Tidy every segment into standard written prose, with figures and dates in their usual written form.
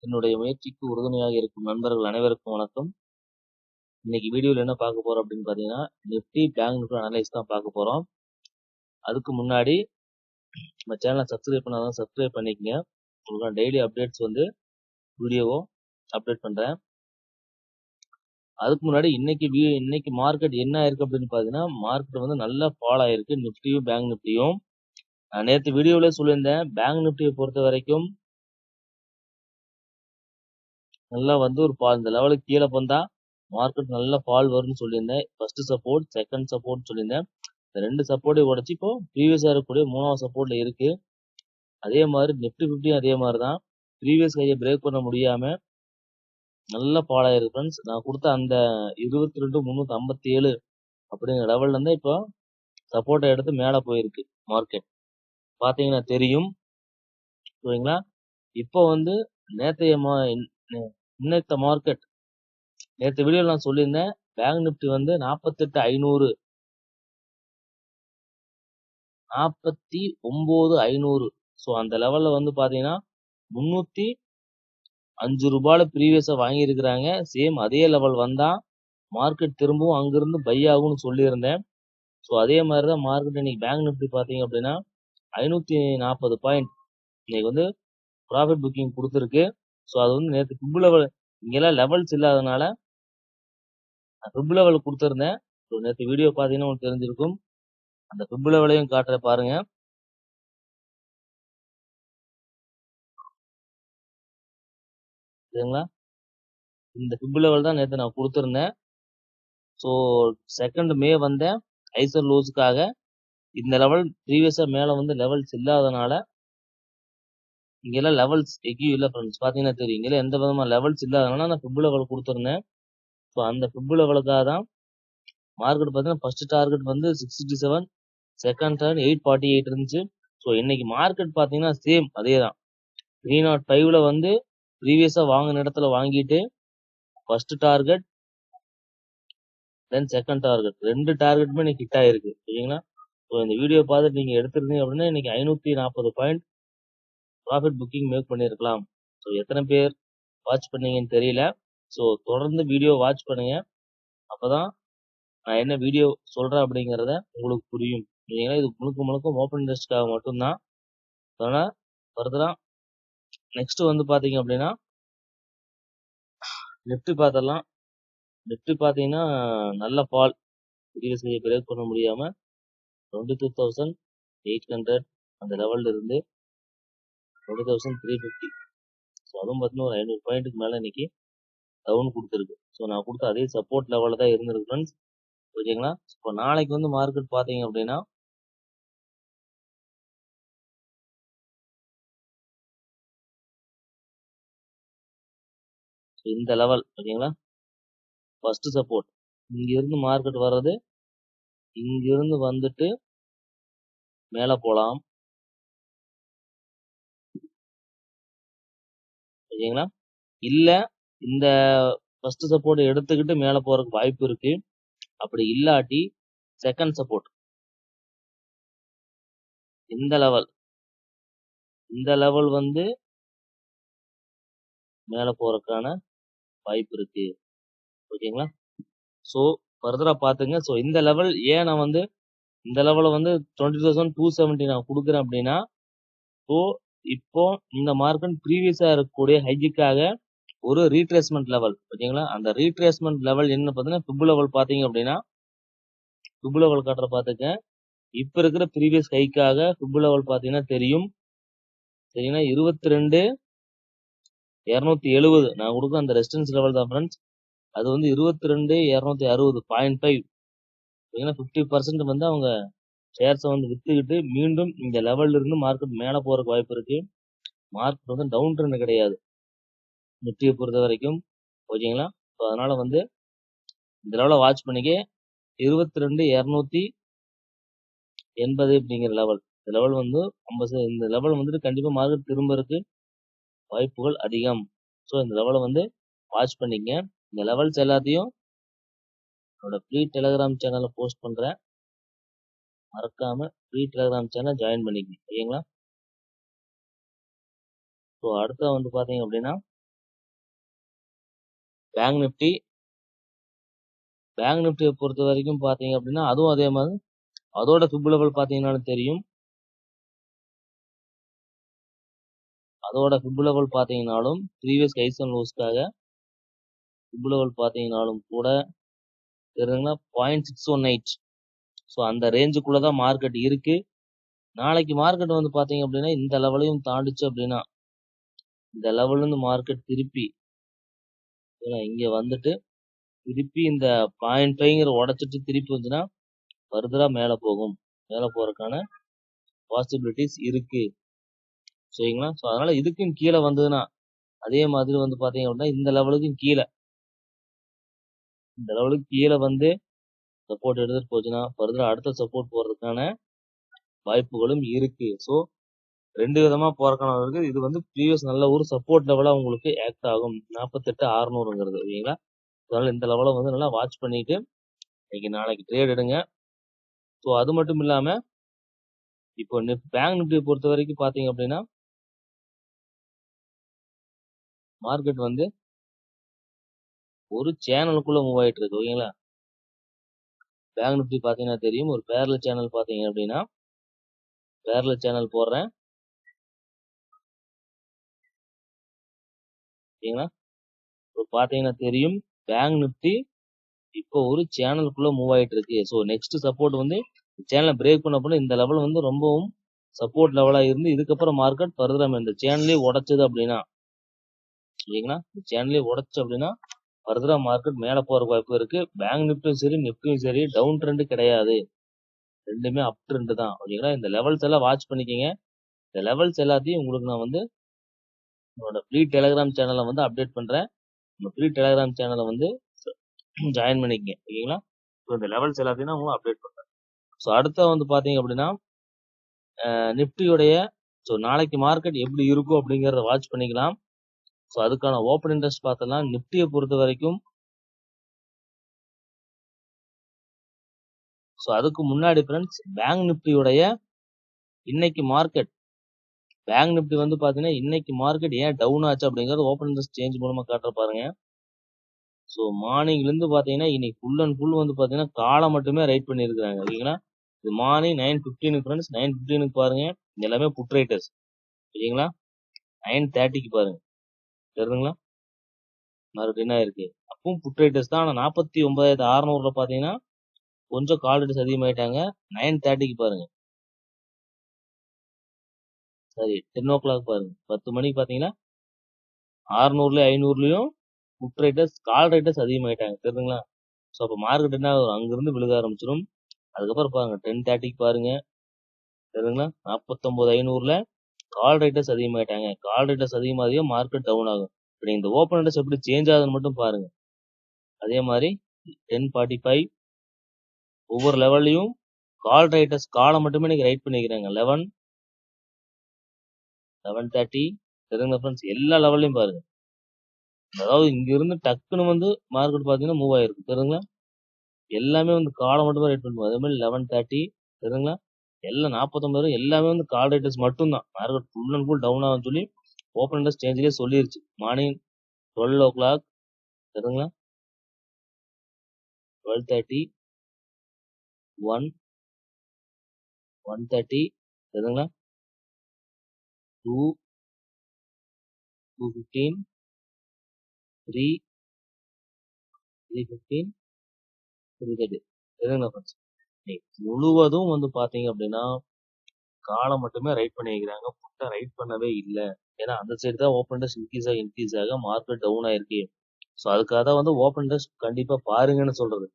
என்னுடைய முயற்சிக்கு உறுதுணையாக இருக்கும் நண்பர்கள் அனைவருக்கும் வணக்கம். இன்னைக்கு வீடியோவில் என்ன பார்க்க போறோம் அப்படின்னு பார்த்தீங்கன்னா, நிஃப்டி பேங்க் நிஃப்டி அனலைஸ் தான் பார்க்க போறோம். அதுக்கு முன்னாடி நம்ம சேனலை சப்ஸ்கிரைப் பண்ணாதான் சப்ஸ்கிரைப் பண்ணிக்கங்க. உங்களுக்கு டெய்லி அப்டேட்ஸ் வந்து வீடியோவும் அப்டேட் பண்றேன். அதுக்கு முன்னாடி இன்னைக்கு மார்க்கெட் என்ன ஆயிருக்கு அப்படின்னு பார்த்தீங்கன்னா, மார்க்கெட் வந்து நல்லா ஃபால் ஆயிருக்கு. நிஃப்டியும் பேங்க் நிஃப்டியும் நான் நேற்று வீடியோவிலே சொல்லியிருந்தேன். பேங்க் நிஃப்டியை பொறுத்த வரைக்கும் நல்லா வந்து ஒரு இந்த லெவலுக்கு கீழே வந்தா மார்க்கெட் நல்ல ஃபால் வரும்னு சொல்லியிருந்தேன். ஃபர்ஸ்ட் சப்போர்ட், செகண்ட் சப்போர்ட் சொல்லியிருந்தேன். இந்த 2 சப்போர்ட்டை உடைச்சு இப்போ ப்ரீவியஸா இருக்கக்கூடிய 3வது சப்போர்ட்ல இருக்கு. அதே மாதிரி நிஃப்டி 50 அதே மாதிரி தான். ப்ரீவியஸ் ஹையை பிரேக் பண்ண முடியாம நல்ல ஃபால் ஆயிருக்கு ஃப்ரெண்ட்ஸ். நான் கொடுத்த அந்த 22,357 அப்படிங்கிற லெவல்ல இருந்து இப்போ சப்போர்ட்டை எடுத்து மேலே போயிருக்கு மார்க்கெட். பார்த்தீங்கன்னா தெரியும். சரிங்களா? இப்போ வந்து இன்னைத்த மார்க்கெட் நேற்று வீடியோவில் நான் சொல்லியிருந்தேன். பேங்க் நிஃப்டி வந்து 49,500 ஸோ அந்த லெவல்ல வந்து பாத்தீங்கன்னா 305 ரூபாயில ப்ரீவியஸா வாங்கியிருக்கிறாங்க. சேம் அதே லெவல் வந்தா மார்க்கெட் திரும்பவும் அங்கிருந்து பை ஆகும்னு சொல்லியிருந்தேன். ஸோ அதே மாதிரி தான் மார்க்கெட் இன்னைக்கு பேங்க் நிஃப்டி பாத்தீங்க அப்படின்னா 540 பாயிண்ட் இன்னைக்கு வந்து ப்ராஃபிட் புக்கிங் கொடுத்துருக்கு. ஸோ அது வந்து நேற்று ஃபிப் லெவல் இங்கெல்லாம் லெவல்ஸ் இல்லாதனால ஃபிப் லெவல் கொடுத்துருந்தேன். ஸோ நேற்று வீடியோ பார்த்தீங்கன்னா உங்களுக்கு தெரிஞ்சிருக்கும். அந்த ஃபிப் லெவலையும் காட்டுற பாருங்க. சரிங்களா? இந்த ஃபிப் லெவல் தான் நேற்று நான் கொடுத்துருந்தேன். ஸோ 2 மே வந்தேன் ஐசர் லோஸுக்காக. இந்த லெவல் ப்ரீவியஸா மேலே வந்து லெவல்ஸ் இல்லாதனால இங்கெல்லாம் லெவல்ஸ் எங்கேயும் இல்லை ஃப்ரெண்ட்ஸ். பார்த்தீங்கன்னா தெரியும். இங்கெல்லாம் எந்த விதமான லெவல்ஸ் இல்லாதனால நான் ஃபிப் லெவல் கொடுத்துருந்தேன். ஸோ அந்த ஃபிப் லெவலுக்காக தான் மார்க்கெட் பார்த்தீங்கன்னா ஃபர்ஸ்ட் டார்கெட் வந்து 667, செகண்ட் டார்கெட் 848 இருந்துச்சு. ஸோ இன்னைக்கு மார்க்கெட் பார்த்தீங்கன்னா சேம் அதே தான். 305ல வந்து ப்ரீவியஸா வாங்கின இடத்துல வாங்கிட்டு first target then second target 2 டார்கெட்டுமே இன்னைக்கு ஹிட் ஆயிருக்கு. சரிங்களா? ஸோ இந்த வீடியோ பார்த்துட்டு நீங்க எடுத்திருந்தீங்க அப்படின்னா இன்னைக்கு 540 பாயிண்ட் ப்ராஃபிட் புக்கிங் மேக் பண்ணியிருக்கலாம். ஸோ எத்தனை பேர் வாட்ச் பண்ணீங்கன்னு தெரியல. ஸோ தொடர்ந்து வீடியோ வாட்ச் பண்ணுங்க. அப்பதான் நான் என்ன வீடியோ சொல்றேன் அப்படிங்கிறத உங்களுக்கு புரியும். ஏன்னா இது முழுக்க ஓப்பன் இன்ட்ரெஸ்ட்காக மட்டும்தான். அதனால ஃபர்தரா நெக்ஸ்ட் வந்து பாத்தீங்க அப்படின்னா நிஃப்டி பார்த்தரலாம். நிஃப்டி பாத்தீங்கன்னா நல்ல ஃபால் ப்ரீவியஸ் ஹையை பிரேக் பண்ண முடியாம 22,800 அந்த லெவல்ல இருந்து 20,350 ஸோ அதுவும் பார்த்தீங்கன்னா ஒரு 500 பாயிண்ட்டுக்கு மேல இன்னைக்கு டவுன் கொடுத்துருக்கு. ஸோ நான் கொடுத்த அதே சப்போர்ட் லெவலில் தான் இருந்திருக்கு ஃப்ரெண்ட்ஸ். ஓகேங்களா? இப்போ நாளைக்கு வந்து மார்க்கெட் பார்த்தீங்க அப்படின்னா இந்த லெவல் ஓகேங்களா, ஃபர்ஸ்ட் சப்போர்ட் இங்க இருந்து மார்க்கெட் வர்றது இங்க இருந்து வந்துட்டு மேல போலாம். ஓகேங்களா? இல்ல இந்த ஃபர்ஸ்ட் சப்போர்ட் எடுத்துக்கிட்டு மேல போறதுக்கு வாய்ப்பு இருக்கு. அப்படி இல்லாட்டி செகண்ட் சப்போர்ட் இந்த லெவல் வந்து மேல போறதுக்கான வாய்ப்பு இருக்கு. ஓகேங்களா? ஸோ ஃபர்தரா பாத்துங்க. ஸோ இந்த லெவல் ஏன் நான் வந்து இந்த லெவல வந்து 20,270 நான் கொடுக்குறேன் அப்படின்னா, ஸோ இப்போ இந்த மார்க்கெட் ப்ரீவியஸா இருக்கக்கூடிய ஹைஜுக்காக ஒரு ரீட்ரேஸ்மெண்ட் லெவல். ஓகேங்களா? அந்த ரீட்ரேஸ்மெண்ட் லெவல் என்ன பார்த்தீங்கன்னா ஃபிப் லெவல் பாத்தீங்க அப்படின்னா ஃபிப் லெவல் காட்டுற பாத்துக்க. இப்ப இருக்கிற ப்ரீவியஸ் ஹைக்காக ஃபிப் லெவல் பாத்தீங்கன்னா தெரியும். சரிங்களா? 22,270 நான் கொடுக்குற அந்த ரெசிஸ்டன்ஸ் லெவல் தான் ஃப்ரெண்ட்ஸ். அது வந்து 22,260 0.5. 50% வந்து அவங்க ஷேர்ஸை வந்து வித்துக்கிட்டு மீண்டும் இந்த லெவல்ல இருந்து மார்க்கெட் மேல போறதுக்கு வாய்ப்பு இருக்கு. மார்க்கெட் வந்து டவுன் ட்ரெண்ட் கிடையாது நிஃப்டியை பொறுத்த வரைக்கும். ஓகேங்களா? ஸோ அதனால வந்து இந்த லெவலை வாட்ச் பண்ணிக்க. 22,280 அப்படிங்கிற லெவல், இந்த லெவல் வந்து இந்த லெவல் வந்துட்டு கண்டிப்பா மார்க்கெட் திரும்பறதுக்கு வாய்ப்புகள் அதிகம். ஸோ இந்த லெவலை வந்து வாட்ச் பண்ணிக்க. இந்த லெவல்ஸ் எல்லாத்தையும் என்னோட ஃப்ரீ டெலிகிராம் சேனல்ல போஸ்ட் பண்றேன். மறக்காம ஃப்ரீ டெலிகிராம் சேனல் ஜாயின் பண்ணிக்கங்க. ஓகேங்களா? ஸோ அடுத்த வந்து பாத்தீங்க அப்படின்னா பேங்க் நிஃப்டியை பொறுத்த வரைக்கும் பாத்தீங்க அப்படின்னா அதுவும் அதே மாதிரி அதோட ஃபிப் லெவல் பாத்தீங்கன்னாலும் தெரியும். அதோட ஃபிப் லெவல் பாத்தீங்கன்னாலும் ப்ரீவியஸ் ஹைஸ் அண்ட் லோஸ்க்காக ஃபிப் லெவல் பாத்தீங்கன்னாலும் கூட தெரியுதுங்களா 0.618. ஸோ அந்த ரேஞ்சுக்குள்ளதான் மார்க்கெட் இருக்கு. நாளைக்கு மார்க்கெட் வந்து பாத்தீங்க அப்படின்னா இந்த லெவலையும் தாண்டிச்சு அப்படின்னா இந்த லெவல்ல இருந்து மார்க்கெட் திருப்பி இங்க வந்துட்டு திருப்பி இந்த 0.5ங்கிற உடைச்சிட்டு திருப்பி வந்துன்னா ஃபர்தரா மேல போகும். மேல போறதுக்கான பாசிபிலிட்டிஸ் இருக்கு. சரிங்களா? ஸோ அதனால இதுக்கும் கீழே வந்ததுன்னா அதே மாதிரி வந்து பாத்தீங்க அப்படின்னா இந்த லெவலுக்கும் கீழே வந்து சப்போர்ட் எடுத்துட்டு போச்சுன்னா ஃபர்தரா அடுத்த சப்போர்ட் போறதுக்கான வாய்ப்புகளும் இருக்கு. ஸோ 2 விதமா போறக்கான இருக்கு. இது வந்து ப்ரீவியஸ் நல்ல ஒரு சப்போர்ட் லெவலா உங்களுக்கு ஆக்ட் ஆகும் 48,600ங்கிறது. ஓகேங்களா? அதனால இந்த லெவலை வந்து நல்லா வாட்ச் பண்ணிட்டு இன்னைக்கு நாளைக்கு ட்ரேட் எடுங்க. ஸோ அது மட்டும் இல்லாம இப்போ பேங்க் நிஃப்டியை பொறுத்த வரைக்கும் பாத்தீங்க அப்படின்னா மார்க்கெட் வந்து ஒரு சேனலுக்குள்ள மூவ் ஆயிட்டு இருக்கு. ஓகேங்களா? பேங்க் நிஃப்டி பாத்தீங்கன்னா தெரியும். ஒரு பேரலல் சேனல் பாத்தீங்க அப்படின்னா பேரலல் சேனல் போடுறேன். ஓகேங்களா? இப்போ பாத்தீங்கன்னா தெரியும் பேங்க் நிஃப்டி இப்போ ஒரு சேனலுக்குள்ள மூவ் ஆயிட்டு இருக்கு. ஸோ நெக்ஸ்ட் சப்போர்ட் வந்து சேனலை பிரேக் பண்ண இந்த லெவல் வந்து ரொம்பவும் சப்போர்ட் லெவலா இருந்து இதுக்கப்புறம் மார்க்கெட் ஃபர்தரா இந்த சேனலே உடைச்சது அப்படின்னா இல்லைங்களா? இந்த சேனலே உடைச்சு அப்படின்னா ஃபர்தரா மார்க்கெட் மேல போற வாய்ப்பு இருக்கு. பேங்க் நிஃப்டியும் சரி நிஃப்டியும் சரி டவுன் ட்ரெண்ட் கிடையாது. ரெண்டுமே அப் ட்ரெண்ட் தான். ஓகேங்களா? இந்த லெவல்ஸ் எல்லாம் வாட்ச் பண்ணிக்கங்க. இந்த லெவல்ஸ் எல்லாத்தையும் உங்களுக்கு நான் வந்து என்னோட ஃப்ரீ டெலிகிராம் சேனலை வந்து அப்டேட் பண்றேன். நம்ம ஃப்ரீ டெலிகிராம் சேனலை வந்து ஜாயின் பண்ணிக்கங்க. ஓகேங்களா? ஸோ இந்த லெவல்ஸ் எல்லாத்தையும் நான் உங்களுக்கு அப்டேட் பண்றேன். ஸோ அடுத்த வந்து பாத்தீங்க அப்படின்னா நிஃப்டியோடைய ஸோ நாளைக்கு மார்க்கெட் எப்படி இருக்கும் அப்படிங்கறத வாட்ச் பண்ணிக்கலாம். ஸோ அதுக்கான ஓப்பன் இன்ட்ரெஸ்ட் பார்த்தோம்னா நிஃப்டியை பொறுத்த வரைக்கும் ஸோ அதுக்கு முன்னாடி ஃப்ரெண்ட்ஸ் பேங்க் நிஃப்டியோடைய இன்னைக்கு மார்க்கெட் பேங்க் நிஃப்டி வந்து பாத்தீங்கன்னா இன்னைக்கு மார்க்கெட் ஏன் டவுன் ஆச்சு அப்படிங்கறது ஓப்பன் இன்ட்ரெஸ்ட் சேஞ்ச் மூலமா காட்டுற பாருங்க. ஸோ மார்னிங்ல இருந்து பாத்தீங்கன்னா இன்னைக்கு ஃபுல் அண்ட் ஃபுல் வந்து பாத்தீங்கன்னா காலம் மட்டுமே ரைட் பண்ணிருக்காங்க. ஓகேங்களா? இது மார்னிங் 9:15 ஃப்ரெண்ட்ஸ் 9:15 பாருங்க. இது எல்லாமே புட் ரைட்டர்ஸ். ஓகேங்களா? 9:30க்கு பாருங்க. தெரியுதுங்களா? மார்க்கெட் என்ன இருக்கு அப்பவும் புட் ரைட்டர்ஸ் தான். ஆனா 49,600ல பாத்தீங்கன்னா கொஞ்சம் கால் ரைட்டர்ஸ் அதிகமாயிட்டாங்க. 9:30க்கு பாருங்க. சரி 10 o'clock பாருங்க. 10 மணிக்கு பாத்தீங்கன்னா 600 500லயும் புட் ரைட்டர்ஸ் கால் ரைட்டர்ஸ் அதிகமாயிட்டாங்க. தெரியுதுங்களா? ஸோ அப்போ மார்க்கெட் என்ன ஆகும் அங்கிருந்து விழுக ஆரம்பிச்சிடும். அதுக்கப்புறம் பாருங்க 10:30க்கு பாருங்க. தெரியுதுங்களா? 49,500ல கால் ரைட்டர்ஸ் அதிகமாயிட்டாங்க. கால் ரைட்டர்ஸ் அதிகமாக மார்க்கெட் டவுன் ஆகும். இப்போ நீங்க இந்த ஓப்பன் ரைட்டர்ஸ் எப்படி சேஞ்ச் ஆகுதுன்னு மட்டும் பாருங்க. அதே மாதிரி 10:45 ஒவ்வொரு லெவல்லையும் கால் ரைட்டர்ஸ் காலை மட்டுமே நீங்க ரைட் பண்ணிக்கிறாங்க. 11 11:30 தெரியுங்க ஃப்ரெண்ட்ஸ் எல்லா லெவல்லையும் பாருங்க. அதாவது இங்க இருந்து டக்குன்னு வந்து மார்க்கெட் பாத்தீங்கன்னா மூவ் ஆயிருக்கு. தெரியுங்களா? எல்லாமே வந்து காலை மட்டுமே ரைட் பண்ணுவோம். அதே மாதிரி 11:30 தெரியுங்களா? எல்லாம் 49 எல்லாமே வந்து கால் ரைட்டர்ஸ் மட்டும் தான். Market full and full down ஆகும்னு சொல்லி ஓப்பன் இன்ட்ரெஸ்ட் சேஞ்சிலே சொல்லிருச்சு. மார்னிங் 12 o'clock தெரியுங்களா? 12:30 1 1:30 தெரியுங்களா? 2 2:15 3 3:15 3:30 தெரியுங்களா ஃப்ரெண்ட்ஸ்? முழுவதும் வந்து பாத்தீங்க அப்படின்னா காலை மட்டுமே ரைட் பண்ணி வைக்கிறாங்க. புட்டை ரைட் பண்ணவே இல்லை. ஏன்னா அந்த சைடு தான் ஓப்பன் இன்ட்ரெஸ்ட் இன்க்ரீஸ் ஆக மார்க்கெட் டவுன் ஆயிருக்கு. ஸோ அதுக்காக தான் வந்து ஓப்பன் இன்ட்ரெஸ்ட் கண்டிப்பா பாருங்கன்னு சொல்றது.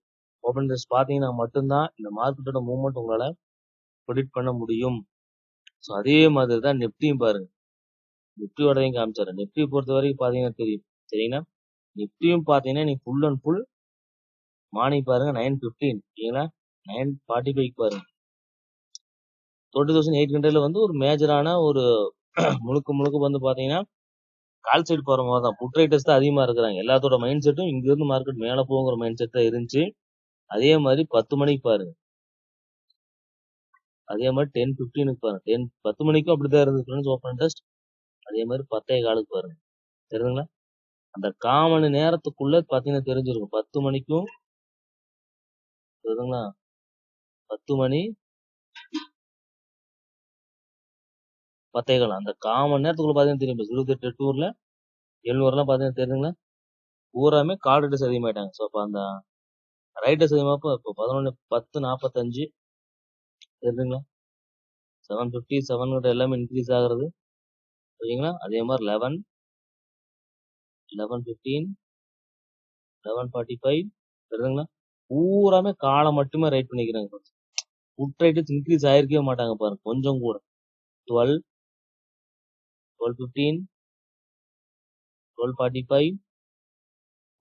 ஓப்பன் இன்ட்ரெஸ்ட் பாத்தீங்கன்னா மட்டும்தான் இந்த மார்க்கெட்டோட மூவ்மெண்ட் உங்களால ப்ரெடிக்ட் பண்ண முடியும். ஸோ அதே மாதிரி தான் நிஃப்டியும் பாருங்க. நிஃப்டியோடதையும் காமிச்சாரு. நிஃப்டியை பொறுத்த வரைக்கும் பாத்தீங்கன்னா தெரியும். சரிங்களா? நிஃப்டியும் பாத்தீங்கன்னா நீ ஃபுல் அண்ட் ஃபுல் மார்னிங் பாருங்க 9:15 ஓகேங்களா? 9:45 பாருங்க 20,800ல வந்து ஒரு மேஜரான ஒரு முழுக்க வந்து பாத்தீங்கன்னா கால் சைடு போற மாதிரி தான். புட் ரைட்டர்ஸ் தான் அதிகமா இருக்கிறாங்க. எல்லாத்தோட மைண்ட் செட்டும் இங்க இருந்து மார்க்கெட் மேல போங்கிற மைண்ட் செட் தான் இருந்துச்சு. அதே மாதிரி 10 மணிக்கு பாருங்க. அதே மாதிரி 10:15க்கு பாருங்க. 10 மணிக்கும் அப்படிதான் இருந்தது ஃப்ரெண்ட்ஸ் ஓப்பன் இன்ட்ரெஸ்ட். அதே மாதிரி 10:15க்கு பாருங்க. தெரியுதுங்களா? அந்த 1/4 மணி நேரத்துக்குள்ள பாத்தீங்கன்னா தெரிஞ்சிருக்கும். 10 மணிக்கும் புரியுதுங்களா? 10 மணி 10:15 அந்த 1/4 மணி நேரத்துக்குள்ள பாத்தீங்கன்னா தெரியும். இப்ப 28 டூர்ல 700 பாத்தீங்கன்னா தெரியுதுங்களா? பூராமே கால் ரைடர்ஸ் அதிகமாயிட்டாங்க. ஸோ அப்ப அந்த ரைடர்ஸ் அதிகமாப்போ இப்போ 11:10:45 தெரியுதுங்களா? 750 700 எல்லாமே இன்க்ரீஸ் ஆகுறது ஓகேங்களா? அதே மாதிரி 11 11:15 11:45 தெரியுதுங்களா? பூராமே காலை மட்டுமே ரைட் பண்ணிக்கிறாங்க. புட் ரைட்டர்ஸ் இன்க்ரீஸ் ஆயிருக்கவே மாட்டாங்க பாருங்க கொஞ்சம் கூட. 12 12:15 12:45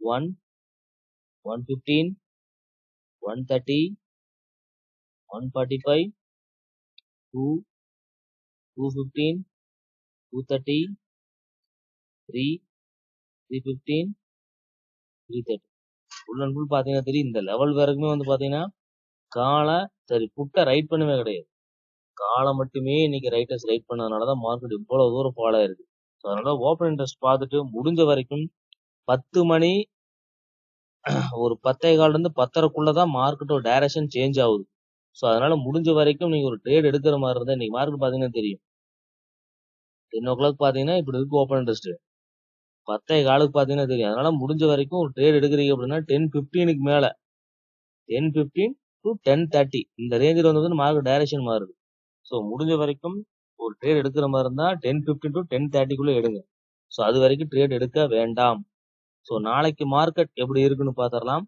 1 1:15 1:30 1:45 2 2:15 2:30 3 3:15 3:30 ஃபுல் அண்ட் ஃபுல் பாத்தீங்கன்னா தெரியும். இந்த லெவல் வரைக்குமே வந்து பாத்தீங்கன்னா காலை சரி புட்டை ரைட் பண்ணவே கிடையாது. காலை மட்டுமே இன்னைக்கு ரைட்டர்ஸ் ரைட் பண்ணதுனாலதான் மார்க்கெட் இவ்வளவு தூரம் ஃபாலோ ஆயிருக்கு. ஸோ அதனால ஓப்பன் இன்ட்ரெஸ்ட் பார்த்துட்டு முடிஞ்ச வரைக்கும் 10 மணி ஒரு 10:15 இருந்து 10:30 மார்க்கெட்டோட டைரக்ஷன் சேஞ்ச் ஆகுது. ஸோ அதனால முடிஞ்ச வரைக்கும் நீங்க ஒரு ட்ரேட் எடுக்கிற மாதிரி இருந்தா இன்னைக்கு மார்க்கெட் பாத்தீங்கன்னா தெரியும். 10 o'clock பாத்தீங்கன்னா இப்படி இருக்கு ஓப்பன் இன்ட்ரெஸ்ட். 10:15 பாத்தீங்கன்னா தெரியும். அதனால முடிஞ்ச வரைக்கும் ஒரு ட்ரேட் எடுக்கிறீங்க அப்படின்னா 10:15 மேல 10:15 to 10:30 இந்த ரேஞ்சில் வந்து மார்க்கெட் டைரக்ஷன் மாறுது. ஸோ முடிஞ்ச வரைக்கும் ஒரு ட்ரேட் எடுக்கிற மாதிரி இருந்தா 10:15 to 10:30 எடுங்க. ஸோ அது வரைக்கும் ட்ரேட் எடுக்க வேண்டாம். ஸோ நாளைக்கு மார்க்கெட் எப்படி இருக்குன்னு பாத்திரலாம்.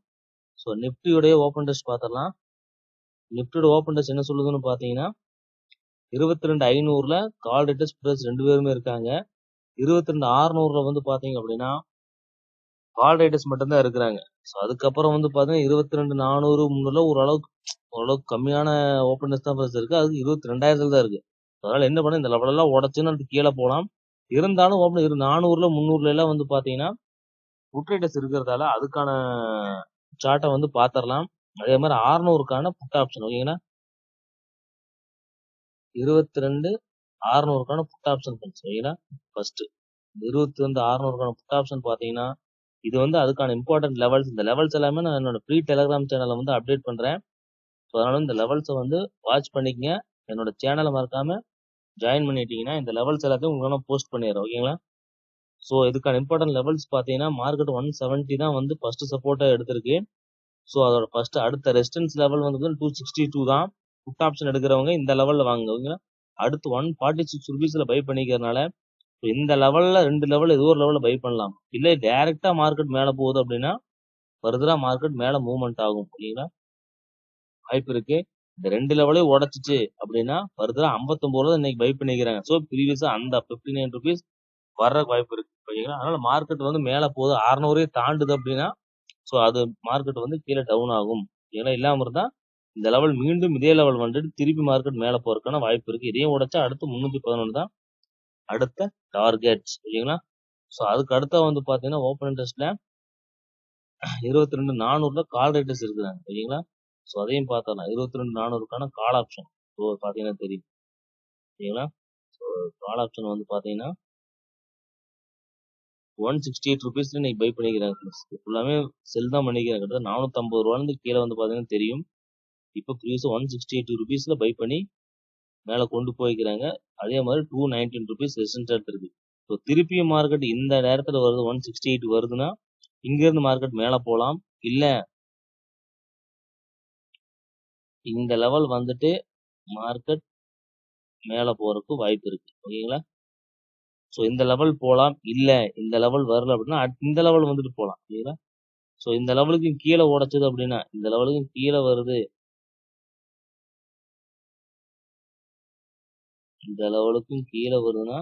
ஸோ நிப்டியுடைய ஓப்பன் டெஸ்ட் பாத்திரலாம். நிப்டியோட ஓப்பன் டெஸ்ட் என்ன சொல்லுதுன்னு பாத்தீங்கன்னா 22,500 கால் ரைட்டர்ஸ் பிளஸ் 2 பேருமே இருக்காங்க. 22,600 வந்து பாத்தீங்க அப்படின்னா கால் ரைட்டர்ஸ் மட்டும்தான் இருக்கிறாங்க. ஸோ அதுக்கப்புறம் வந்து பாத்தீங்கன்னா 22,400 300 ஓரளவுக்கு கம்மியான ஓப்பன் டெஸ்ட் தான் இருக்கு. அதுக்கு 22,000 தான் இருக்கு. அதனால என்ன பண்ண இந்த லெவல் எல்லாம் உடச்சுன்னு அது கீழே போலாம். இருந்தாலும் ஓப்பன் 400 300 எல்லாம் வந்து பாத்தீங்கன்னா புட் ரைட்டர்ஸ் இருக்கிறதால அதுக்கான சார்ட்டை வந்து பாத்திரலாம். அதே மாதிரி 600க்கான புட் ஆப்ஷன் ஓகேங்களா? 22,600க்கான புட் ஆப்ஷன் ஓகேங்களா? ஃபர்ஸ்ட் 22,600க்கான புட் ஆப்ஷன் பாத்தீங்கன்னா இது வந்து அதுக்கான இம்பார்ட்டன்ட் லெவல்ஸ். இந்த லெவல்ஸ் எல்லாமே நான் என்னோட ஃப்ரீ டெலிகிராம் சேனல்ல வந்து அப்டேட் பண்றேன். ஸோ அதனால இந்த லெவல்ஸை வந்து வாட்ச் பண்ணிக்கங்க. என்னோட சேனலை மறக்காம ஜாயின் பண்ணிட்டீங்கன்னா இந்த லெவல்ஸ் எல்லாத்தையும் உங்களுக்கு போஸ்ட் பண்ணிடுறேன் ஓகேங்களா? ஸோ இதுக்கான இம்பார்ட்டன்ட் லெவல்ஸ் பார்த்தீங்கன்னா மார்க்கெட் 170 தான் வந்து ஃபர்ஸ்ட் சப்போர்ட்டா எடுத்திருக்கு. ஸோ அதோட ஃபர்ஸ்ட் அடுத்த ரெசிஸ்டன்ஸ் லெவல் வந்து 262 தான். புட் ஆப்ஷன் எடுக்கிறவங்க இந்த லெவல்ல வாங்க ஓகேங்களா? அடுத்து 146 ருபீஸ்ல பை பண்ணிக்கிறதுனால இந்த லெவல்ல 2 லெவல் ஏதோ ஒரு லெவல்ல பை பண்ணலாம். இல்ல டைரக்டா மார்க்கெட் மேல போகுது அப்படின்னா ஃபர்தரா மார்க்கெட் மேல மூவ்மெண்ட் ஆகும் ஓகேங்களா? வாய்ப்பு இருக்கு. இந்த 2 லெவலையும் உடைச்சிச்சு அப்படின்னா ஃபர்தரா 59 இன்னைக்கு பை பண்ணிக்கிறாங்க. ஸோ ப்ரீவியஸா அந்த 59 ருபீஸ் வர்ற வாய்ப்பு இருக்கு ஓகேங்களா? அதனால மார்க்கெட் வந்து மேல போகுது 600 தாண்டுது அப்படின்னா ஸோ அது மார்க்கெட் வந்து கீழே டவுன் ஆகும். ஏன்னா இல்லாம இருந்தா இந்த லெவல் மீண்டும் இதே லெவல் வந்துட்டு திருப்பி மார்க்கெட் மேல போறதுக்கான வாய்ப்பு இருக்கு. இதையும் உடைச்சா அடுத்து 311 தான் அடுத்த டார்கெட்ஸ் ஓகேங்களா? ஸோ அதுக்கு அடுத்த வந்து பாத்தீங்கன்னா ஓப்பன் இன்ட்ரெஸ்ட்ல 22,400 கால் ரைட்டர்ஸ் இருக்கிறாங்க ஓகேங்களா? ஸோ அதையும் பார்த்தரலாம். 22,400க்கான கால் ஆப்ஷன் ஸோ பாத்தீங்கன்னா தெரியும் ஓகேங்களா? ஸோ கால் ஆப்ஷன் வந்து பாத்தீங்கன்னா 168 ருபீஸ்ல இன்னைக்கு பை பண்ணிக்கிறாங்க. ஃபுல்லாமே செல் தான் பண்ணிக்கிறாங்க. கிட்டத்தட்ட 450 ரூபாயிலிருந்து கீழே வந்து பாத்தீங்கன்னா தெரியும். இப்போ ப்ரீவியஸ் 168 ருபீஸ்ல பை பண்ணி மேல கொண்டு போய்க்கிறாங்க. அதே மாதிரி 219 ருபீஸ் ரெசிஸ்டன்ஸ் எடுத்திருக்கு. ஸோ திருப்பியும் மார்க்கெட் இந்த நேரத்துல வருது 168 வருதுன்னா இங்க இருந்து மார்க்கெட் மேல போலாம். இல்ல இந்த லெவல் வந்துட்டு மார்க்கெட் மேல போறதுக்கு வாய்ப்பு இருக்கு ஓகேங்களா? ஸோ இந்த லெவல் போலாம். இல்ல இந்த லெவல் வரல அப்படின்னா இந்த லெவல் வந்துட்டு போலாம் ஓகேங்களா? ஸோ இந்த லெவலுக்கு கீழே உடைச்சது அப்படின்னா இந்த லெவலுக்கு கீழே வருது, இந்த லெவலுக்கும் கீழே வருதுன்னா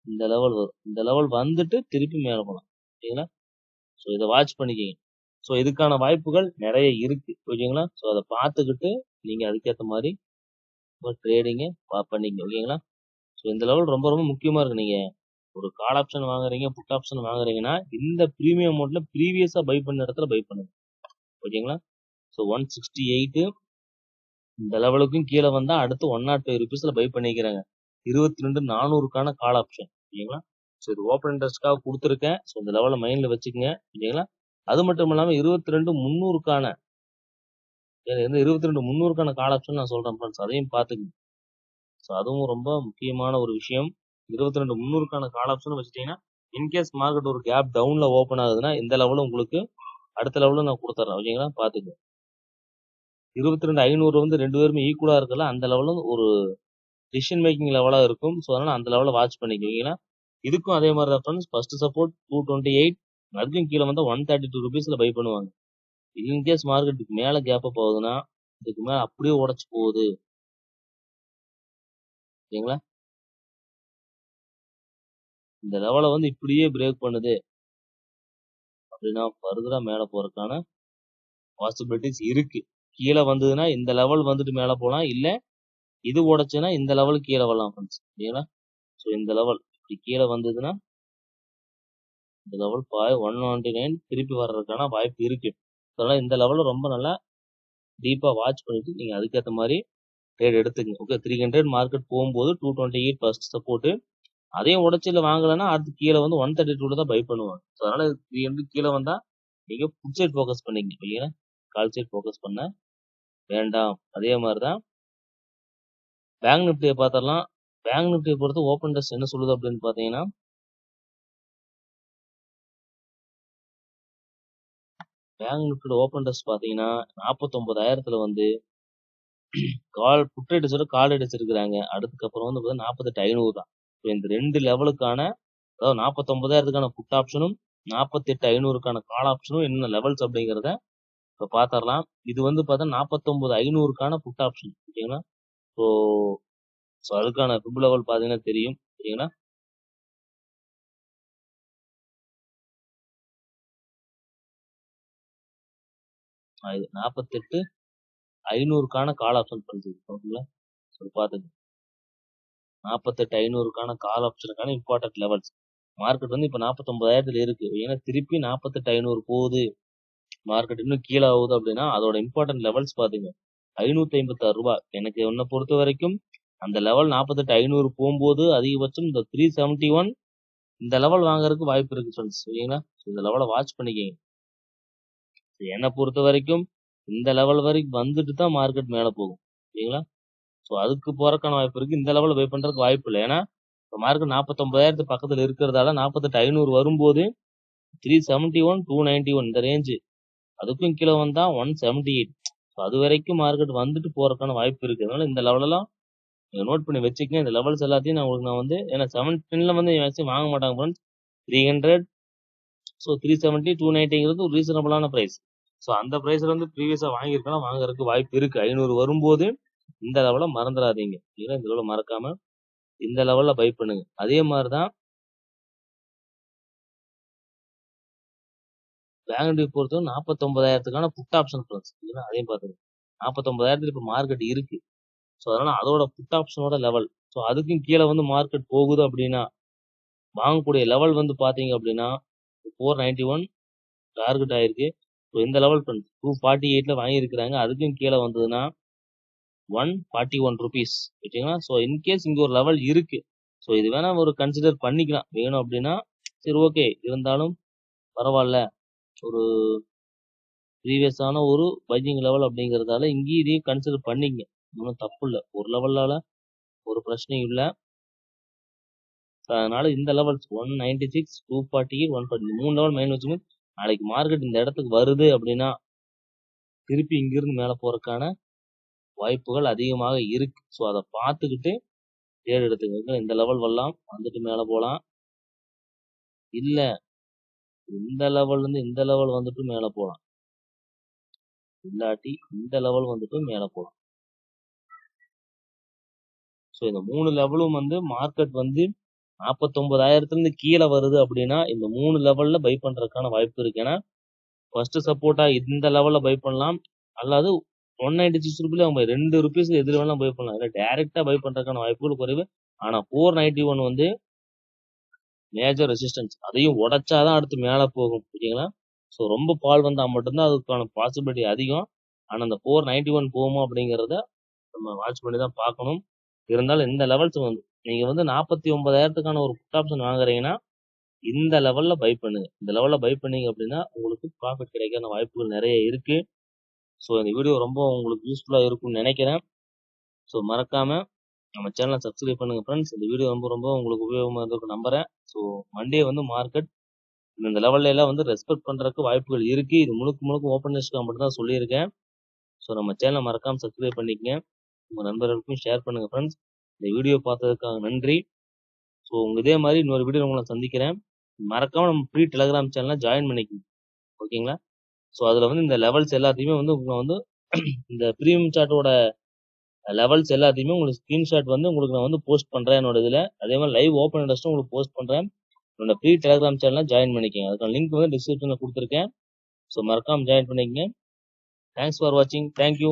இந்த லெவல் வரும். இந்த லெவல் வந்துட்டு திருப்பி மேல போலாம் ஓகேங்களா? ஸோ இதை வாட்ச் பண்ணிக்கங்க. ஸோ இதுக்கான வாய்ப்புகள் நிறைய இருக்கு ஓகேங்களா? ஸோ அதை பார்த்துக்கிட்டு நீங்க அதுக்கேற்ற மாதிரி ட்ரேடிங்க பண்ணிக்கங்க ஓகேங்களா? ஸோ இந்த லெவல் ரொம்ப ரொம்ப முக்கியமா இருக்கு. நீங்க ஒரு கால் ஆப்ஷன் வாங்குறீங்க புட் ஆப்ஷன் வாங்குறீங்கன்னா இந்த பிரீமியம் அமௌண்ட்ல ப்ரீவியஸா பை பண்ண இடத்துல பை பண்ணுங்க ஓகேங்களா? ஸோ 168 இந்த லெவலுக்கும் கீழே வந்தா அடுத்து 105 ருபீஸ்ல பை பண்ணிக்கிறாங்க. 22,400க்கான கால் ஆப்ஷன் ஓகேங்களா? ஸோ இது ஓப்பன் இன்ட்ரெஸ்ட்காக கொடுத்துருக்கேன். ஸோ இந்த லெவலில் மைண்டில் வச்சுக்கோங்க. ஓகேங்களா? அது மட்டும் இல்லாமல் 22,300க்கான 22,300க்கான கால் ஆப்ஷன் நான் சொல்கிறேன் ஃப்ரெண்ட்ஸ், அதையும் பார்த்துக்கங்க. ஸோ அதுவும் ரொம்ப முக்கியமான ஒரு விஷயம். 22,300க்கான கால் ஆப்ஷன் வச்சுட்டீங்கன்னா இன்கேஸ் மார்க்கெட் ஒரு கேப் டவுனில் ஓப்பன் ஆகுதுன்னா இந்த லெவலில் உங்களுக்கு அடுத்த லெவலில் நான் கொடுத்துட்றேன். ஓகேங்களா? பார்த்துக்கங்க. 22,500 வந்து ரெண்டு பேருமே ஈக்குவலாக இருக்கல, அந்த லெவலில் ஒரு டிசிஷன் மேக்கிங் லெவலாக இருக்கும். ஸோ அதனால் அந்த லெவலில் வாட்ச் பண்ணிக்குவீங்களா? இதுக்கும் அதே மாதிரி தான் ஃப்ரெண்ட்ஸ். ஃபர்ஸ்ட் சப்போர்ட் 228, அதுக்கும் கீழே வந்தால் 132 ருபீஸில் பை பண்ணுவாங்க. இன்கேஸ் மார்க்கெட்டுக்கு மேலே கேப் அப் ஆகுதுன்னா இதுக்கு மேலே அப்படியே உடச்சி போகுது. ஓகேங்களா? இந்த லெவலை வந்து இப்படியே பிரேக் பண்ணுது அப்படின்னா ஃபர்தரா மேலே போறதுக்கான பாசிபிலிட்டிஸ் இருக்கு. கீழே வந்ததுன்னா இந்த லெவல் வந்துட்டு மேலே போகலாம், இல்லை இது உடைச்சுன்னா இந்த லெவலுக்கு கீழே வரலாம் ஃப்ரெண்ட்ஸ். ஓகேங்களா? ஸோ இந்த லெவல் இப்படி கீழே வந்ததுன்னா இந்த லெவல் 199 திருப்பி வர்றதுக்கான வாய்ப்பு இருக்கு. அதனால இந்த லெவலில் ரொம்ப நல்லா டீப்பாக வாட்ச் பண்ணிட்டு நீங்கள் அதுக்கேற்ற மாதிரி ட்ரேட் எடுத்துக்கங்க. ஓகே, 300 மார்க்கெட் போகும்போது 228 ஃபர்ஸ்ட் சப்போர்ட்டு, அதையும் உடச்சில வாங்கலைன்னா அடுத்து கீழே வந்து 132 தான் பை பண்ணுவாங்க. ஸோ அதனால 300 கீழே வந்தால் நீங்கள் புட் சைட் ஃபோக்கஸ் பண்ணிங்க. இல்லைங்களா? கால் சைட் ஃபோக்கஸ் பண்ண வேண்டாம். அதே மாதிரி தான் பேங்க் நிஃப்டியை பார்த்துடலாம். பேங்க் நிஃப்டியை பொறுத்து ஓப்பன் இன்ட்ரெஸ்ட் என்ன சொல்லுது அப்படின்னு பார்த்தீங்கன்னா, பேங்க் நிஃப்டியோட ஓப்பன் இன்ட்ரெஸ்ட் பார்த்தீங்கன்னா 49,000 வந்து புட் அடிச்சோட கால் அடிச்சிருக்கிறாங்க. அதுக்கப்புறம் வந்து பார்த்தீங்கன்னா 48,500 தான். ஸோ இந்த ரெண்டு லெவலுக்கான, அதாவது 49,000க்கான புட் ஆப்ஷனும் 48,500க்கான கால் ஆப்ஷனும் என்ன லெவல்ஸ் அப்படிங்கிறத இப்போ பார்த்துடலாம். இது வந்து பார்த்தா 49,500க்கான புட் ஆப்ஷன். ஓகேங்களா? ஸோ அதுக்கான ஃபிப் லெவல் பார்த்தீங்கன்னா தெரியும். சரிங்களா? இது 48,500க்கான கால் ஆப்ஷன் பண்ணுறது. ஓகேங்களா? ஸோ பார்த்துங்க, 48,500க்கான கால் ஆப்ஷனுக்கான இம்பார்ட்டன்ட் லெவல்ஸ். மார்க்கெட் வந்து இப்போ 49,000 இருக்கு. ஏன்னா திருப்பி 48,500 போகுது, மார்க்கெட் இன்னும் கீழே ஆகுது அப்படின்னா அதோட இம்பார்ட்டன்ட் லெவல்ஸ் பாத்துங்க. 556 ரூபாய். எனக்கு என்னை பொறுத்த வரைக்கும் அந்த லெவல் 48,500 போகும்போது அதிகபட்சம் இந்த 371 இந்த லெவல் வாங்குறதுக்கு வாய்ப்பு இருக்கு ஃப்ரெண்ட்ஸ். சரிங்களா? இந்த லெவலை வாட்ச் பண்ணிக்கங்க. என்னை பொறுத்த வரைக்கும் இந்த லெவல் வரைக்கும் வந்துட்டு தான் மார்க்கெட் மேலே போகும். சரிங்களா? ஸோ அதுக்கு போறதுக்கான வாய்ப்பு இருக்கு. இந்த லெவலில் பை பண்றதுக்கு வாய்ப்பு இல்லை. ஏன்னா மார்க்கெட் 49,000 பக்கத்தில் இருக்கிறதால 48,500 வரும்போது 371 291 இந்த ரேஞ்சு, அதுக்கும் கீழே வந்தா 178. அது வரைக்கும் மார்க்கெட் வந்துட்டு போறதுக்கான வாய்ப்பு இருக்கு. அதனால இந்த லெவலெல்லாம் நீங்க நோட் பண்ணி வச்சுக்கங்க. இந்த லெவல்ஸ் எல்லாத்தையும் நான் வந்து ஏன்னா 710ல வந்து மேக்ஸிமம் வாங்க மாட்டாங்க ஃப்ரெண்ட்ஸ். 300, ஸோ 370 290ங்கிறது ஒரு ரீசனபிளான ப்ரைஸ். ஸோ அந்த ப்ரைஸ்ல வந்து ப்ரீவியஸா வாங்கியிருக்கலாம், வாங்குறதுக்கு வாய்ப்பு இருக்கு. 500 வரும்போது இந்த லெவலை மறந்துடாதீங்க. இந்த லெவலை மறக்காம இந்த லெவல்ல பை பண்ணுங்க. அதே மாதிரிதான் பேங்க் நிஃப்டி பொறுத்தவரை 49,000க்கான புட் ஆப்ஷன் ஃப்ரெண்ட்ஸ். அதையும் பார்த்துங்க. 49,000 இப்போ மார்க்கெட் இருக்கு. ஸோ அதனால அதோட புட் ஆப்ஷனோட லெவல், ஸோ அதுக்கும் கீழே வந்து மார்க்கெட் போகுது அப்படின்னா வாங்கக்கூடிய லெவல் வந்து பாத்தீங்க அப்படின்னா 491 டார்கெட் ஆயிருக்கு. ஸோ இந்த லெவல் 248ல வாங்கியிருக்கிறாங்க. அதுக்கும் கீழே வந்ததுன்னா 141 ருபீஸ். ஓகேங்களா? ஸோ இன்கேஸ் இங்க ஒரு லெவல் இருக்கு. ஸோ இது வேணா ஒரு கன்சிடர் பண்ணிக்கலாம் வேணும் அப்படின்னா. சரி, ஓகே, இருந்தாலும் பரவாயில்ல, ஒரு ப்ரீவியஸான ஒரு பையிங் லெவல் அப்படிங்கிறதால இங்கேயும் இதையும் கன்சிடர் பண்ணிங்க. ஒன்றும் தப்பு இல்லை, ஒரு லெவலால ஒரு பிரச்சனையும் இல்லை. அதனால இந்த லெவல்ஸ் 196, 248, 140 மூணு லெவல் மைண்ட் வச்சுக்கோங்க. நாளைக்கு மார்க்கெட் இந்த இடத்துக்கு வருது அப்படின்னா திருப்பி இங்கிருந்து மேலே போறதுக்கான வாய்ப்புகள் அதிகமாக இருக்கு. ஸோ அதை பார்த்துக்கிட்டு ட்ரேட் எடுத்துக்கோங்க. இந்த லெவல் வரலாம், வந்துட்டு மேலே போகலாம், இல்லை இந்த லெவல்ல இருந்து இந்த லெவல் வந்துட்டு மேலே போகலாம், இல்லாட்டி இந்த லெவல் வந்துட்டு மேலே போகலாம். ஸோ இந்த மூணு லெவலும் வந்து மார்க்கெட் வந்து 49,000த்துல இருந்து கீழே வருது அப்படின்னா இந்த மூணு லெவல்ல பை பண்றதுக்கான வாய்ப்பு இருக்கு. ஏன்னா ஃபர்ஸ்ட் சப்போர்ட்டா இந்த லெவல்ல பை பண்ணலாம், அல்லாது 196 ரூபாய் அவங்க 2 ருபீஸ் எதிர வேணாலும் பை பண்ணலாம். இல்லை டைரக்டா பை பண்றதுக்கான வாய்ப்புகள் குறைவு. ஆனா 491 வந்து மேஜர் ரெசிஸ்டன்ஸ், அதையும் உடைச்சாதான் அடுத்து மேலே போகும். ஓகேங்களா? ஸோ ரொம்ப பால் வந்தா மட்டும்தான் அதுக்கான பாசிபிலிட்டி அதிகம். ஆனா அந்த 491 போகுமா அப்படிங்கிறத நம்ம வாட்ச் பண்ணி தான் பார்க்கணும். இருந்தாலும் இந்த லெவல்ஸ் வந்து நீங்க வந்து 49,000க்கான ஒரு புட் ஆப்ஷன் வாங்குறீங்கன்னா இந்த லெவல்ல பை பண்ணுங்க. இந்த லெவல்ல பை பண்ணீங்க அப்படின்னா உங்களுக்கு ப்ராஃபிட் கிடைக்கான வாய்ப்புகள் நிறைய இருக்கு. ஸோ இந்த வீடியோ ரொம்ப உங்களுக்கு யூஸ்ஃபுல்லா இருக்கும்னு நினைக்கிறேன். ஸோ மறக்காம நம்ம சேனலை சப்ஸ்கிரைப் பண்ணுங்க ஃப்ரெண்ட்ஸ். இந்த வீடியோ ரொம்ப ரொம்ப உங்களுக்கு உபயோகமா இருந்திருக்கும் நம்புறேன். ஸோ மண்டே வந்து மார்க்கெட் இந்த லெவல்ல எல்லாம் வந்து ரெஸ்பெக்ட் பண்றதுக்கு வாய்ப்புகள் இருக்கு. இது முழுக்க ஓப்பன் லிஸ்ட்காக மட்டும் தான் சொல்லியிருக்கேன். ஸோ நம்ம சேனலை மறக்காம சப்ஸ்கிரைப் பண்ணிக்கங்க. உங்க நண்பர்களுக்கும் ஷேர் பண்ணுங்க ஃப்ரெண்ட்ஸ். இந்த வீடியோ பார்த்ததுக்காக நன்றி. ஸோ இதே மாதிரி இன்னொரு வீடியோ உங்களை சந்திக்கிறேன். மறக்காம நம்ம ஃப்ரீ டெலிகிராம் சேனலை ஜாயின் பண்ணிக்கணும். ஓகேங்களா? ஸோ அதில் வந்து இந்த லெவல்ஸ் எல்லாத்தையுமே வந்து உங்களை வந்து இந்த ப்ரீமியம் சார்ட்டோட லெவல்ஸ் எல்லாத்தையுமே உங்களுக்கு ஸ்கிரீன்ஷாட் வந்து உங்களுக்கு நான் வந்து போஸ்ட் பண்றேன் என்னோட இதுல. அதே மாதிரி லைவ் ஓப்பன் இன்ட்ரெஸ்ட்டும் உங்களுக்கு போஸ்ட் பண்றேன். என்னோட ஃப்ரீ டெலிகிராம் சேனல்ல ஜாயின் பண்ணிக்கங்க. அதுக்கான லிங்க் வந்து டிஸ்கிரிப்ஷன்ல கொடுத்துருக்கேன். ஸோ மறக்காம ஜாயின் பண்ணிக்கங்க. தேங்க்ஸ் ஃபார் வாட்சிங். தேங்க்யூ.